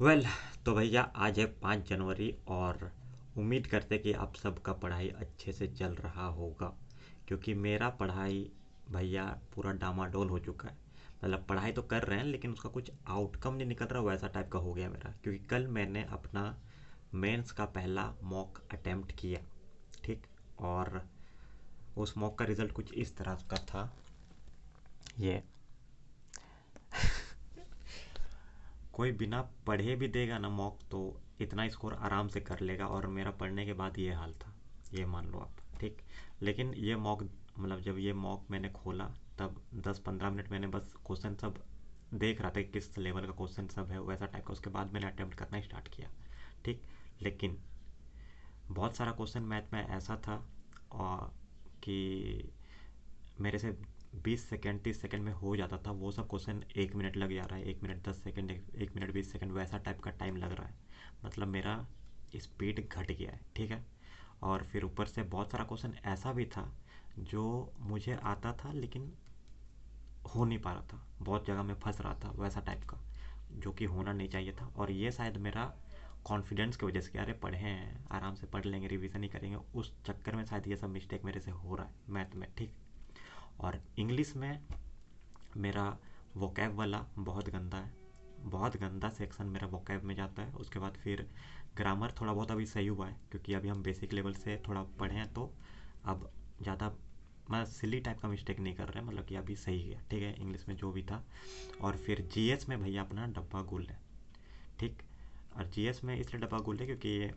Well तो भैया आज है 5 जनवरी और उम्मीद करते कि आप सबका पढ़ाई अच्छे से चल रहा होगा क्योंकि मेरा पढ़ाई भैया पूरा डामाडोल हो चुका है। मतलब पढ़ाई तो कर रहे हैं लेकिन उसका कुछ आउटकम नहीं निकल रहा, वैसा टाइप का हो गया मेरा। क्योंकि कल मैंने अपना मेंस का पहला मॉक अटेम्प्ट किया, ठीक। और उस मॉक का रिज़ल्ट कुछ इस तरह का था। ये कोई बिना पढ़े भी देगा ना मॉक तो इतना स्कोर आराम से कर लेगा, और मेरा पढ़ने के बाद ये हाल था, ये मान लो आप, ठीक। लेकिन ये मॉक मतलब जब ये मॉक मैंने खोला तब 10-15 मिनट मैंने बस क्वेश्चन सब देख रहा था कि किस लेवल का क्वेश्चन सब है, वैसा टाइप का। उसके बाद मैंने अटेम्प्ट करना स्टार्ट किया, ठीक। लेकिन बहुत सारा क्वेश्चन मैथ में ऐसा था और कि मेरे से 20 सेकेंड 30 सेकेंड में हो जाता था वो सब क्वेश्चन 1 मिनट लग जा रहा है, 1 मिनट 10 सेकेंड, 1 मिनट 20 सेकेंड, वैसा टाइप का टाइम लग रहा है। मतलब मेरा स्पीड घट गया है, ठीक है। और फिर ऊपर से बहुत सारा क्वेश्चन ऐसा भी था जो मुझे आता था लेकिन हो नहीं पा रहा था, बहुत जगह में फंस रहा था, वैसा टाइप का जो कि होना नहीं चाहिए था। और ये शायद मेरा कॉन्फिडेंस की वजह से कि अरे पढ़े हैं, आराम से पढ़ लेंगे, रिवीजन ही करेंगे, उस चक्कर में शायद ये सब मिस्टेक मेरे से हो रहा है मैथ में, ठीक। और इंग्लिश में मेरा वोकैब वाला बहुत गंदा है, बहुत गंदा सेक्शन मेरा वोकैब में जाता है। उसके बाद फिर ग्रामर थोड़ा बहुत अभी सही हुआ है क्योंकि अभी हम बेसिक लेवल से थोड़ा पढ़े हैं, तो अब ज़्यादा मैं सिली टाइप का मिस्टेक नहीं कर रहे हैं, मतलब कि अभी सही है, ठीक है, इंग्लिश में जो भी था। और फिर जीएस में भैया अपना डब्बा गुल है, ठीक। और जीएस में इसलिए डब्बा गुल है क्योंकि ये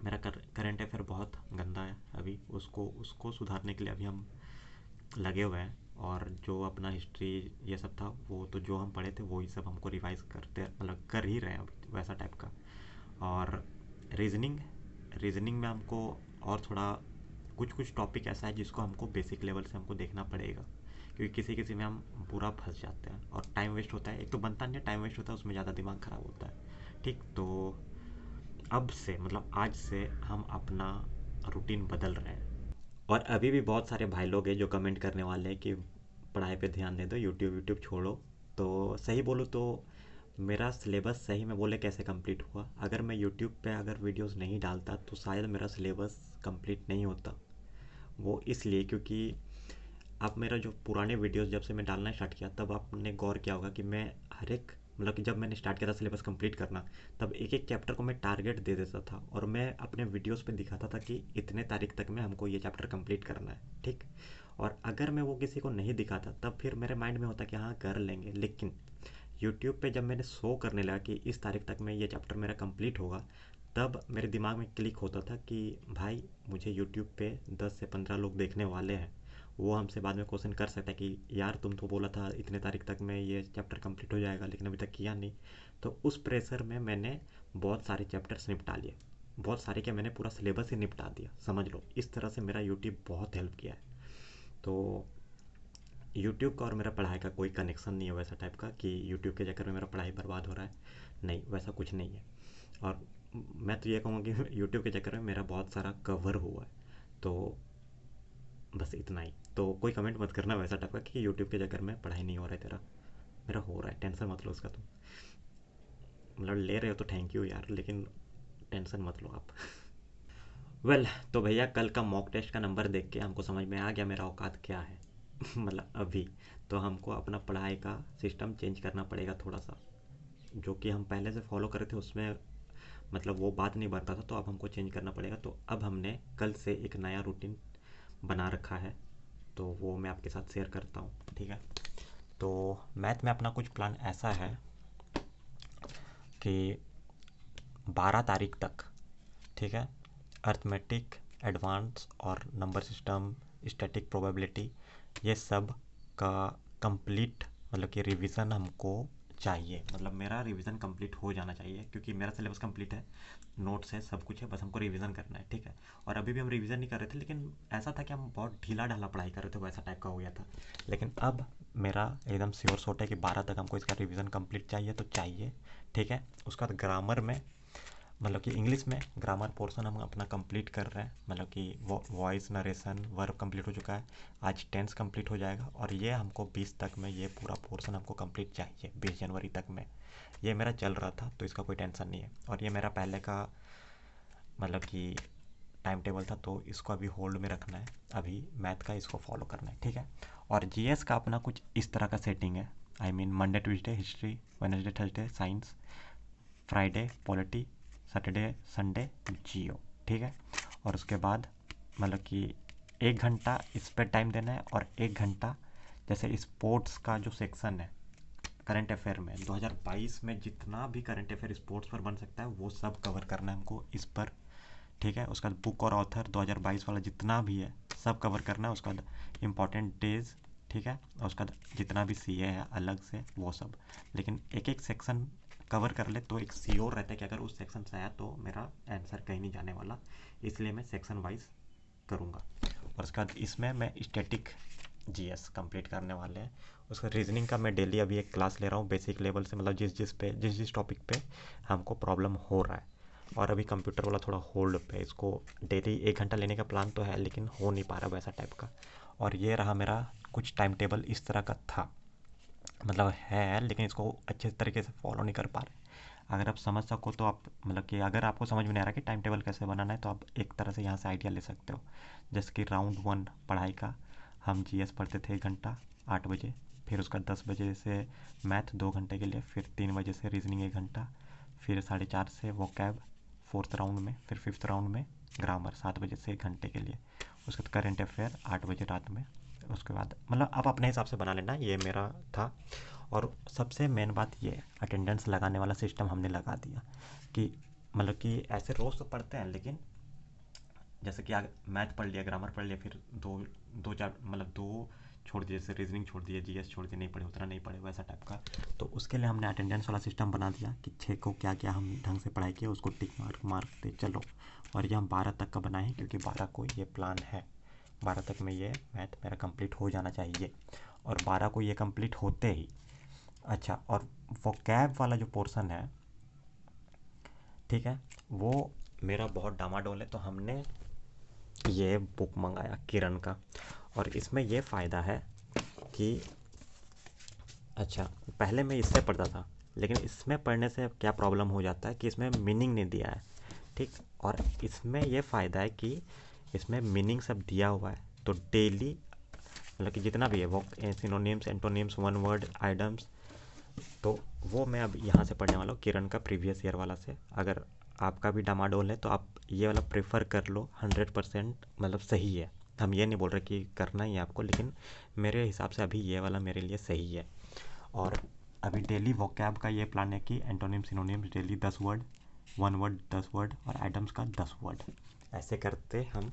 मेरा करंट अफेयर बहुत गंदा है अभी, उसको उसको सुधारने के लिए अभी हम लगे हुए हैं। और जो अपना हिस्ट्री ये सब था वो तो जो हम पढ़े थे वही सब हमको रिवाइज करते, मतलब कर ही रहे हैं अभी, वैसा टाइप का। और रीजनिंग रीजनिंग में हमको और थोड़ा कुछ कुछ टॉपिक ऐसा है जिसको हमको बेसिक लेवल से हमको देखना पड़ेगा, क्योंकि किसी किसी में हम पूरा फंस जाते हैं और टाइम वेस्ट होता है। एक तो बनता नहीं है, टाइम वेस्ट होता है, उसमें ज़्यादा दिमाग ख़राब होता है, ठीक। तो अब से मतलब आज से हम अपना रूटीन बदल रहे हैं। और अभी भी बहुत सारे भाई लोग हैं जो कमेंट करने वाले हैं कि पढ़ाई पे ध्यान दे दो, यूट्यूब यूट्यूब छोड़ो। तो सही बोलूँ तो मेरा सिलेबस सही में बोले कैसे कंप्लीट हुआ, अगर मैं यूट्यूब पे अगर वीडियोस नहीं डालता तो शायद मेरा सिलेबस कंप्लीट नहीं होता। वो इसलिए क्योंकि अब मेरा जो पुराने वीडियोस जब से मैं डालना स्टार्ट किया तब आपने गौर किया होगा कि मैं हर एक मतलब कि जब मैंने स्टार्ट किया था सिलेबस कंप्लीट करना, तब एक एक चैप्टर को मैं टारगेट दे देता था और मैं अपने वीडियोस पे दिखाता था कि इतने तारीख तक में हमको ये चैप्टर कंप्लीट करना है, ठीक। और अगर मैं वो किसी को नहीं दिखाता तब फिर मेरे माइंड में होता कि हाँ कर लेंगे। लेकिन यूट्यूब पे जब मैंने शो करने लगा कि इस तारीख तक में ये चैप्टर मेरा कंप्लीट होगा, तब मेरे दिमाग में क्लिक होता था कि भाई मुझे यूट्यूब पे 10 से 15 लोग देखने वाले हैं, वो हमसे बाद में क्वेश्चन कर सकता है कि यार तुम तो बोला था इतने तारीख तक में ये चैप्टर कंप्लीट हो जाएगा लेकिन अभी तक किया नहीं। तो उस प्रेशर में मैंने बहुत सारे चैप्टर्स निपटा लिए, बहुत सारे, क्या मैंने पूरा सिलेबस ही निपटा दिया, समझ लो। इस तरह से मेरा यूट्यूब बहुत हेल्प किया है। तो यूट्यूब का और मेरा पढ़ाई का कोई कनेक्शन नहीं है वैसा टाइप का कि यूट्यूब के चक्कर में मेरा पढ़ाई बर्बाद हो रहा है, नहीं वैसा कुछ नहीं है। और मैं तो ये कहूँगा कि यूट्यूब के चक्कर में मेरा बहुत सारा कवर हुआ है। तो बस इतना ही। तो कोई कमेंट मत करना वैसा टाइप का कि यूट्यूब के चक्कर में पढ़ाई नहीं हो रहा है तेरा, मेरा हो रहा है, टेंशन मत लो उसका। तुम मतलब ले रहे हो तो थैंक यू यार, लेकिन टेंशन मत लो आप। वेल तो भैया कल का मॉक टेस्ट का नंबर देख के हमको समझ में आ गया मेरा औकात क्या है। मतलब अभी तो हमको अपना पढ़ाई का सिस्टम चेंज करना पड़ेगा थोड़ा सा। जो कि हम पहले से फॉलो कर रहे थे उसमें मतलब वो बात नहीं बनता था, तो अब हमको चेंज करना पड़ेगा। तो अब हमने कल से एक नया रूटीन बना रखा है, तो वो मैं आपके साथ शेयर करता हूँ, ठीक है। तो मैथ में अपना कुछ प्लान ऐसा है कि 12 तारीख तक, ठीक है, अर्थमेटिक एडवांस और नंबर सिस्टम, स्टैटिक प्रोबेबिलिटी, ये सब का कंप्लीट मतलब कि रिवीजन हमको चाहिए। मतलब मेरा रिवीजन कंप्लीट हो जाना चाहिए क्योंकि मेरा सिलेबस कंप्लीट है, नोट्स है, सब कुछ है, बस हमको रिवीजन करना है, ठीक है। और अभी भी हम रिवीजन नहीं कर रहे थे, लेकिन ऐसा था कि हम बहुत ढीला ढाला पढ़ाई कर रहे थे, वैसा टाइप का हो गया था। लेकिन अब मेरा एकदम श्योर शॉट है कि 12 तक हमको इसका रिवीजन कंप्लीट चाहिए तो चाहिए, ठीक है। उसका ग्रामर में मतलब कि इंग्लिश में ग्रामर पोर्शन हम अपना कंप्लीट कर रहे हैं, मतलब कि वॉइस नरेशन वर्ब कंप्लीट हो चुका है, आज टेंस कंप्लीट हो जाएगा और ये हमको 20 तक में ये पूरा पोर्शन हमको कंप्लीट चाहिए, 20 जनवरी तक में। ये मेरा चल रहा था तो इसका कोई टेंशन नहीं है, और ये मेरा पहले का मतलब कि टाइम टेबल था, तो इसको अभी होल्ड में रखना है, अभी मैथ का इसको फॉलो करना है, ठीक है। और जीएस का अपना कुछ इस तरह का सेटिंग है, I mean Monday Tuesday history, Wednesday Thursday science, Friday polity, Saturday Sunday geo, ठीक है। और उसके बाद मतलब कि 1 घंटा इस पर टाइम देना है, और 1 घंटा जैसे स्पोर्ट्स का जो सेक्शन है करंट अफेयर में 2022 में जितना भी करंट अफेयर स्पोर्ट्स पर बन सकता है वो सब कवर करना है हमको इस पर, ठीक है। उसका बुक और ऑथर 2022 वाला जितना भी है सब कवर करना है, उसका इम्पॉर्टेंट डेज, ठीक है। और उसका जितना भी सी है अलग से वो सब, लेकिन एक एक सेक्शन कवर कर ले तो एक श्योर रहता है कि अगर उस सेक्शन से आया तो मेरा आंसर कहीं नहीं जाने वाला, इसलिए मैं सेक्शन वाइज करूँगा। और उसके बाद इसमें मैं स्टैटिक जीएस कंप्लीट करने वाले हैं। उसका रीजनिंग का मैं डेली अभी एक क्लास ले रहा हूँ बेसिक लेवल से, मतलब जिस टॉपिक पे हमको प्रॉब्लम हो रहा है। और अभी कंप्यूटर वाला थोड़ा होल्ड पे, इसको डेली 1 घंटा लेने का प्लान तो है लेकिन हो नहीं पा रहा वैसा टाइप का। और ये रहा मेरा कुछ टाइम टेबल इस तरह का था, मतलब है लेकिन इसको अच्छे तरीके से फॉलो नहीं कर पा रहे। अगर आप समझ सको तो आप, मतलब कि अगर आपको समझ में नहीं आ रहा कि टाइम टेबल कैसे बनाना है तो आप एक तरह से यहाँ से आइडिया ले सकते हो। जैसे कि राउंड 1 पढ़ाई का हम जीएस पढ़ते थे 1 घंटा 8 बजे, फिर उसका 10 बजे से मैथ 2 घंटे के लिए, फिर 3 बजे से रीजनिंग 1 घंटा, फिर 4:30 से वोकैब 4th राउंड में, फिर 5th राउंड में ग्रामर 7 बजे से 1 घंटे के लिए, उसके बाद करेंट अफेयर 8 बजे रात में। उसके बाद मतलब आप अपने हिसाब से बना लेना, ये मेरा था। और सबसे मेन बात ये है, अटेंडेंस लगाने वाला सिस्टम हमने लगा दिया कि मतलब कि ऐसे रोज़ तो पढ़ते हैं लेकिन जैसे कि मैथ पढ़ लिया, ग्रामर पढ़ लिया, फिर दो दो चार मतलब दो छोड़ दिए, जैसे रीजनिंग छोड़ दिए, जीएस छोड़ दिए, नहीं पढ़े उतना नहीं पढ़े वैसा टाइप का। तो उसके लिए हमने अटेंडेंस वाला सिस्टम बना दिया कि 6 को क्या क्या हम ढंग से पढ़ाई किए उसको टिक मार्क मारते चलो। और ये हम 12 तक का बनाए हैं क्योंकि 12 को ये प्लान है, 12 तक में ये मैथ मेरा कंप्लीट हो जाना चाहिए। और 12 को ये कंप्लीट होते ही, अच्छा, और वो कैब वाला जो पोर्शन है, ठीक है, वो मेरा बहुत डामाडोल है, तो हमने ये बुक मंगाया किरण का। और इसमें ये फ़ायदा है कि अच्छा, पहले मैं इससे पढ़ता था लेकिन इसमें पढ़ने से क्या प्रॉब्लम हो जाता है कि इसमें मीनिंग नहीं दिया है, ठीक। और इसमें ये फ़ायदा है कि इसमें मीनिंग सब दिया हुआ है, तो डेली मतलब कि जितना भी है वो synonyms antonyms one word items, तो वो मैं अब यहाँ से पढ़ने वाला हूँ किरण का प्रीवियस ईयर वाला से। अगर आपका भी डामाडोल है तो आप ये वाला प्रेफर कर लो, 100% मतलब सही है। हम ये नहीं बोल रहे कि करना ही है आपको, लेकिन मेरे हिसाब से अभी ये वाला मेरे लिए सही है। और अभी डेली वोकैब का ये प्लान है कि antonym synonyms daily 10 word, one word 10 word और आइटम्स का 10 वर्ड, ऐसे करते हम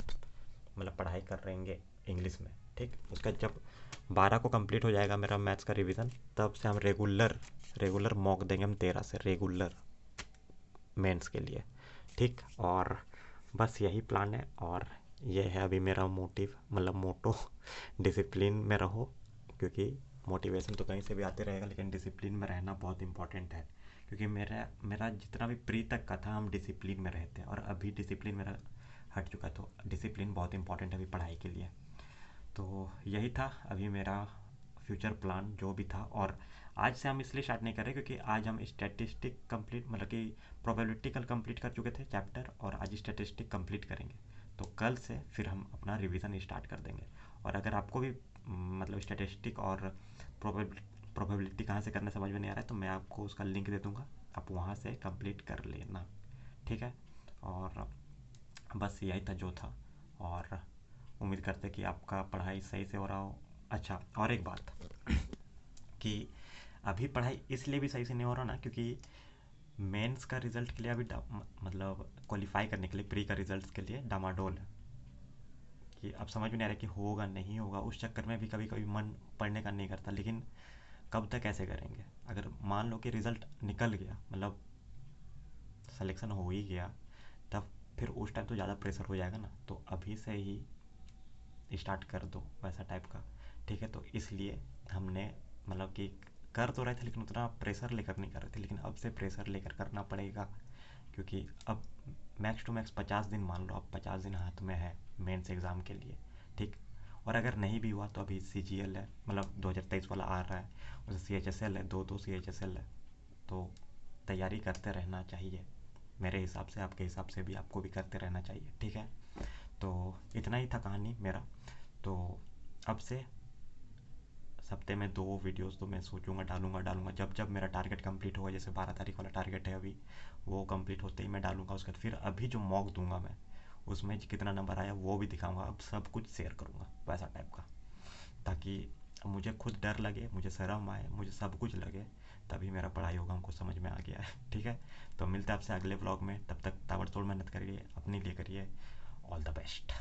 मतलब पढ़ाई कर रहेंगे इंग्लिश में, ठीक। उसका जब 12 को कंप्लीट हो जाएगा मेरा मैथ्स का रिवीजन, तब से हम रेगुलर रेगुलर मॉक देंगे हम 13 से रेगुलर मेंस के लिए, ठीक। और बस यही प्लान है, और ये है अभी मेरा मोटिव मतलब मोटो डिसिप्लिन में रहो, क्योंकि मोटिवेशन तो कहीं से भी आते रहेगा लेकिन डिसिप्लिन में रहना बहुत इंपॉर्टेंट है। क्योंकि मेरा मेरा जितना भी प्री तक का था हम डिसिप्लिन में रहते हैं, और अभी डिसिप्लिन मेरा हट चुका है, तो डिसिप्लिन बहुत इंपॉर्टेंट है अभी पढ़ाई के लिए। तो यही था अभी मेरा फ्यूचर प्लान जो भी था। और आज से हम इसलिए स्टार्ट नहीं कर रहे क्योंकि आज हम स्टैटिस्टिक कंप्लीट मतलब कि प्रोबेबिलिटिकल कंप्लीट कर चुके थे चैप्टर, और आज स्टैटिस्टिक कंप्लीट करेंगे। तो कल से फिर हम अपना रिवीजन स्टार्ट कर देंगे। और अगर आपको भी मतलब स्टैटिस्टिक और प्रोबेबिलिटी कहाँ से करना समझ में नहीं आ रहा है तो मैं आपको उसका लिंक दे दूँगा, आप वहाँ से कंप्लीट कर लेना, ठीक है। और बस यही था जो था, और उम्मीद करते कि आपका पढ़ाई सही से हो रहा हो। अच्छा, और एक बात कि अभी पढ़ाई इसलिए भी सही से नहीं हो रहा ना क्योंकि मेंस का रिज़ल्ट के लिए अभी मतलब क्वालिफाई करने के लिए प्री का रिज़ल्ट के लिए डामाडोल है कि अब समझ में नहीं आ रहा कि होगा नहीं होगा, उस चक्कर में भी कभी कभी मन पढ़ने का नहीं करता। लेकिन कब तक ऐसे करेंगे, अगर मान लो कि रिज़ल्ट निकल गया मतलब सिलेक्शन हो ही गया, तब फिर उस टाइम तो ज़्यादा प्रेशर हो जाएगा ना, तो अभी से ही स्टार्ट कर दो वैसा टाइप का, ठीक है। तो इसलिए हमने मतलब कि कर तो रहे थे लेकिन उतना प्रेशर लेकर नहीं कर रहे थे, लेकिन अब से प्रेशर लेकर करना पड़ेगा क्योंकि अब मैक्स टू मैक्स 50 दिन मान लो, अब 50 दिन हाथ में है मेंस एग्ज़ाम के लिए, ठीक। और अगर नहीं भी हुआ तो अभी CGL है, मतलब 2023 वाला आ रहा है, उसे CHSL है, दो CHSL है, तो तैयारी करते रहना चाहिए। मेरे हिसाब से, आपके हिसाब से भी आपको भी करते रहना चाहिए, ठीक है। तो इतना ही था कहानी मेरा। तो अब से हफ्ते में 2 वीडियोस तो मैं सोचूंगा डालूंगा जब जब मेरा टारगेट कंप्लीट होगा। जैसे 12 तारीख वाला टारगेट है अभी, वो कंप्लीट होते ही मैं डालूंगा। उसके बाद फिर अभी जो मॉक दूंगा मैं, उसमें कितना नंबर आया वो भी दिखाऊंगा। अब सब कुछ शेयर करूंगा वैसा टाइप का, ताकि मुझे खुद डर लगे, मुझे शर्म आए, मुझे सब कुछ लगे, तभी मेरा पढ़ाई होगा। हमको समझ में आ गया है ठीक है। तो मिलते हैं आपसे अगले ब्लॉग में, तब तक ताबड़तोड़ मेहनत करिए, अपने लिए करिए। All the best.